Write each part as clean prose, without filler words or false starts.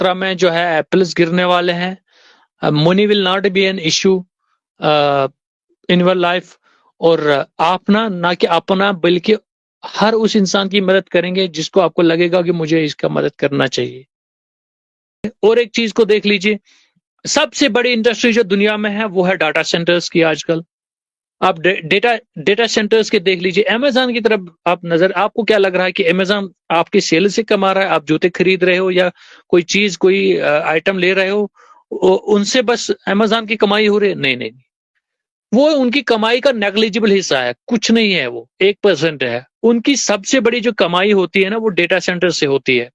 2017 में जो है एप्पल्स गिरने वाले हैं। Money will not be an issue in your life. और आप ना कि अपना बल्कि हर उस इंसान की मदद करेंगे जिसको आपको लगेगा कि मुझे इसका मदद करना चाहिए। और एक चीज को देख लीजिए, सबसे बड़ी इंडस्ट्री जो दुनिया में है वो है डाटा सेंटर्स की। आजकल आप डेटा सेंटर्स के देख लीजिए। अमेजन की तरफ आप नजर, आपको क्या लग रहा है कि अमेजन आपके सेल से कमा रहा है? आप जूते खरीद रहे हो या कोई चीज कोई आइटम ले रहे हो, उनसे बस अमेजन की कमाई हो रही है? नहीं नहीं, वो उनकी कमाई का नेग्लिजिबल हिस्सा है, कुछ नहीं है, वो 1% है। उनकी सबसे बड़ी जो कमाई होती है ना, वो डेटा सेंटर से होती है।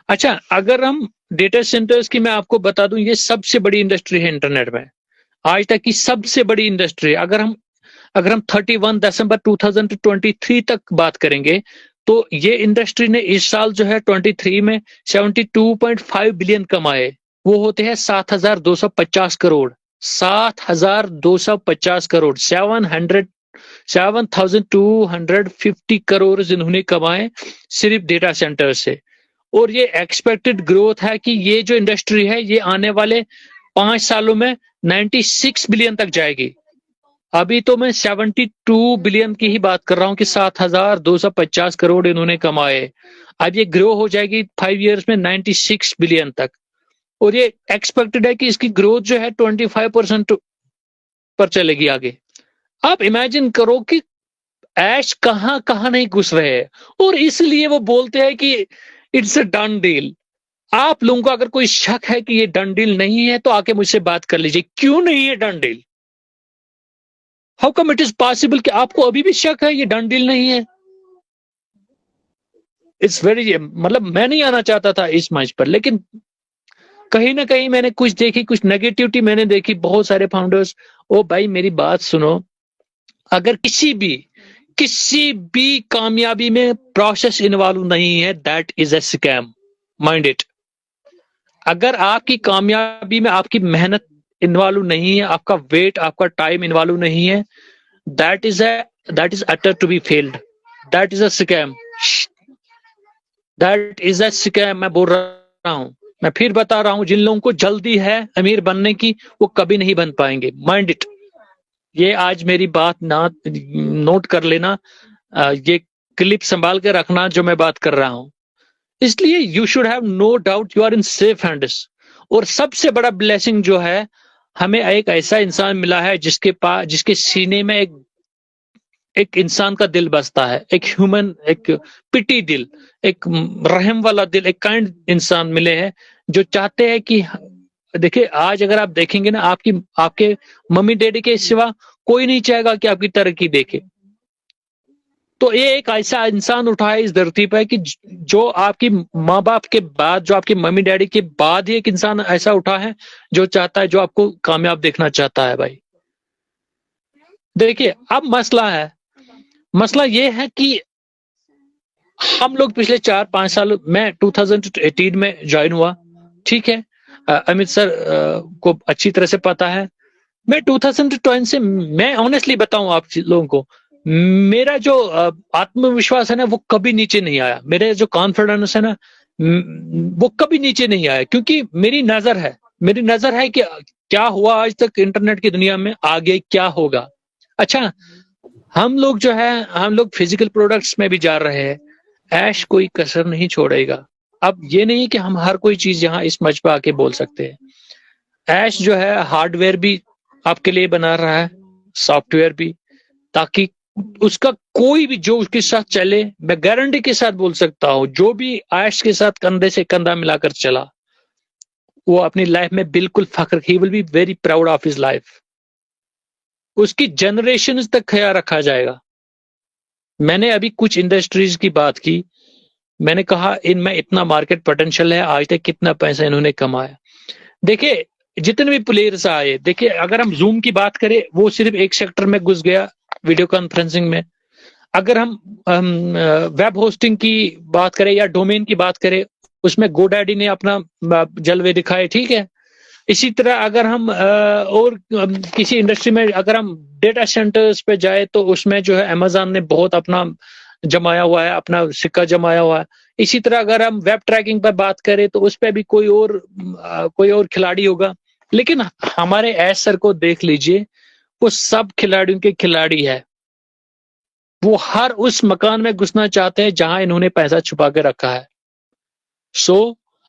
अच्छा, अगर हम डेटा सेंटर्स की मैं आपको बता दूं, ये सबसे बड़ी इंडस्ट्री है इंटरनेट में, आज तक की सबसे बड़ी इंडस्ट्री। अगर हम 31 दिसंबर 2023 तक बात करेंगे तो ये इंडस्ट्री ने इस साल जो है 23 में 72.5 बिलियन कमाए। वो होते हैं 7,250 करोड़। 7,250 करोड़, 7,250 करोड़ जिन्होंने कमाए सिर्फ डेटा सेंटर से। और ये एक्सपेक्टेड ग्रोथ है कि ये जो इंडस्ट्री है ये आने वाले 5 सालों में 96 बिलियन तक जाएगी। अभी तो मैं 72 बिलियन की ही बात कर रहा हूं कि 7,250 करोड़ इन्होंने कमाए। अब ये ग्रो हो जाएगी 5 इयर्स में 96 बिलियन तक। और ये एक्सपेक्टेड है कि इसकी ग्रोथ जो है 25% पर चलेगी आगे। आप इमेजिन करो कि ऐश कहां कहां नहीं घुस रहे हैं, और इसलिए वो बोलते हैं कि इट्स अ डन डील। आप लोगों को अगर कोई शक है कि ये डन डील नहीं है तो आके मुझसे बात कर लीजिए, क्यों नहीं है done deal? How come it is possible कि आपको अभी भी शक है ये डन डील नहीं है? इट्स वेरी, मतलब मैं नहीं आना चाहता था इस मंच पर, लेकिन कहीं ना कहीं मैंने कुछ देखी, कुछ नेगेटिविटी मैंने देखी। बहुत सारे फाउंडर्स, ओ भाई मेरी बात सुनो, अगर किसी भी कामयाबी में प्रोसेस इन्वॉल्व नहीं है, that is a scam, mind it. अगर आपकी कामयाबी में आपकी मेहनत इन्वॉल्व नहीं है, आपका वेट, आपका टाइम इन्वॉल्व नहीं है, that is utter to be failed, that is a scam, that is a scam. मैं बोल रहा हूं, मैं फिर बता रहा हूं, जिन लोगों को जल्दी है अमीर बनने की वो कभी नहीं बन पाएंगे, माइंड इट। ये आज मेरी बात ना नोट कर लेना, ये क्लिप संभाल के रखना जो मैं बात कर रहा हूं। इसलिए you should have no doubt you are in safe hands. और सबसे बड़ा ब्लेसिंग जो है, हमें एक ऐसा इंसान मिला है जिसके सीने में एक इंसान का दिल बसता है, एक ह्यूमन, एक पिटी दिल, एक रहम वाला दिल, एक काइंड इंसान मिले हैं जो चाहते हैं कि, देखिए आज अगर आप देखेंगे ना, आपके मम्मी डैडी के सिवा कोई नहीं चाहेगा कि आपकी तरक्की देखे। तो ये एक ऐसा इंसान उठा है इस धरती पर कि जो आपकी माँ बाप के बाद, जो आपकी मम्मी डैडी के बाद ही एक इंसान ऐसा उठा है जो चाहता है, जो आपको कामयाब देखना चाहता है भाई। देखिए अब मसला ये है कि हम लोग पिछले 4-5 साल, मैं 2018 में ज्वाइन हुआ, ठीक है। अमित सर को अच्छी तरह से पता है। मैं 2020 से, मैं ऑनेस्टली बताऊं आप लोगों को, मेरा जो आत्मविश्वास है ना, वो कभी नीचे नहीं आया। मेरे जो कॉन्फिडेंस है ना, वो कभी नीचे नहीं आया, क्योंकि मेरी नजर है कि क्या हुआ आज तक इंटरनेट की दुनिया में, आगे क्या होगा। अच्छा, हम लोग फिजिकल प्रोडक्ट्स में भी जा रहे हैं। ऐश कोई कसर नहीं छोड़ेगा। अब ये नहीं कि हम हर कोई चीज यहाँ इस मंच पे आके बोल सकते हैं। ऐश जो है हार्डवेयर भी आपके लिए बना रहा है, सॉफ्टवेयर भी, ताकि उसका कोई भी जो उसके साथ चले, मैं गारंटी के साथ बोल सकता हूं, जो भी ऐश के साथ कंधे से कंधा मिलाकर चला, वो अपनी लाइफ में बिल्कुल फख्र, he will be very proud of his life. उसकी जनरेशन तक ख्याल रखा जाएगा। मैंने अभी कुछ इंडस्ट्रीज की बात की, मैंने कहा इनमें इतना मार्केट पोटेंशियल है, आज तक कितना पैसा इन्होंने कमाया। देखिए जितने भी प्लेयर्स आए, देखिए अगर हम जूम की बात करें, वो सिर्फ एक सेक्टर में घुस गया, वीडियो कॉन्फ्रेंसिंग में। अगर हम वेब होस्टिंग की बात करें या डोमेन की बात करें, उसमें गोडैडी ने अपना जलवे दिखाए, ठीक है। इसी तरह अगर हम और किसी इंडस्ट्री में, अगर हम डेटा सेंटर्स पे जाए, तो उसमें जो है अमेजन ने बहुत अपना जमाया हुआ है, अपना सिक्का जमाया हुआ है। इसी तरह अगर हम वेब ट्रैकिंग पर बात करें तो उस पे भी कोई और खिलाड़ी होगा, लेकिन हमारे एस सर को देख लीजिए, वो सब खिलाड़ियों के खिलाड़ी है। वो हर उस मकान में घुसना चाहते हैं जहां इन्होंने पैसा छुपा के रखा है। So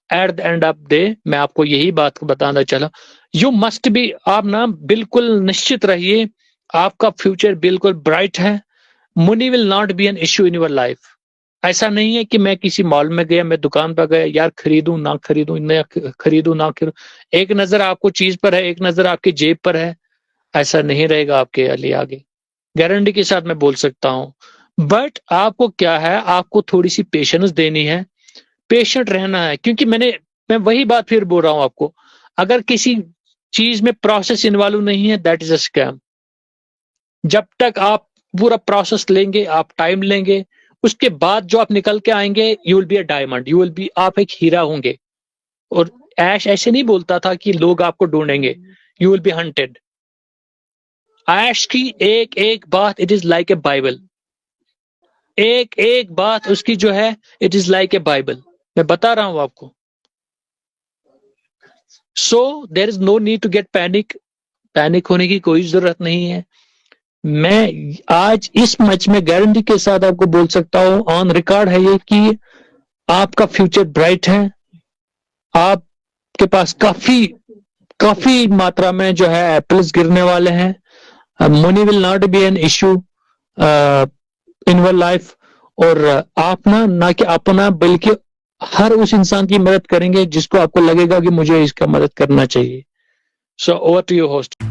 at the end of day मैं आपको यही बात बताना चला, यू मस्ट बी, आप ना बिल्कुल निश्चित रहिए, आपका फ्यूचर बिल्कुल ब्राइट है। Money will not be an issue in your life. ऐसा नहीं है कि मैं किसी मॉल में गया, मैं दुकान पर गया, यार खरीदूं ना खरीदूं, एक नजर आपको चीज पर है, एक नजर आपकी जेब पर है, ऐसा नहीं रहेगा आपके लिए आगे, गारंटी के साथ मैं बोल सकता हूं। बट आपको क्या है, आपको थोड़ी सी पेशेंस देनी है, पेशेंट रहना है, क्योंकि मैं वही बात फिर बोल रहा हूं आपको, अगर किसी चीज में प्रोसेस इन्वॉल्व नहीं है, दैट इज अ स्कैम। जब तक आप पूरा प्रोसेस लेंगे, आप टाइम लेंगे, उसके बाद जो आप निकल के आएंगे, you will be a diamond, you will B, आप एक हीरा होंगे। और ऐश ऐसे नहीं बोलता था कि लोग आपको ढूंढेंगे, यू विल बी हंटेड। ऐश की एक एक बात, it is like a bible, एक एक बात उसकी जो है, it is like a bible, मैं बता रहा हूं आपको। So there is no need to get panic, panic होने की कोई जरूरत नहीं है। मैं आज इस मैच में गारंटी के साथ आपको बोल सकता हूं, ऑन रिकॉर्ड है ये, कि आपका फ्यूचर ब्राइट है। आपके पास काफी काफी मात्रा में जो है एप्पल्स गिरने वाले हैं। Money will not be an issue in your life. और आप ना कि अपना, बल्कि हर उस इंसान की मदद करेंगे जिसको आपको लगेगा कि मुझे इसका मदद करना चाहिए। So over to your host.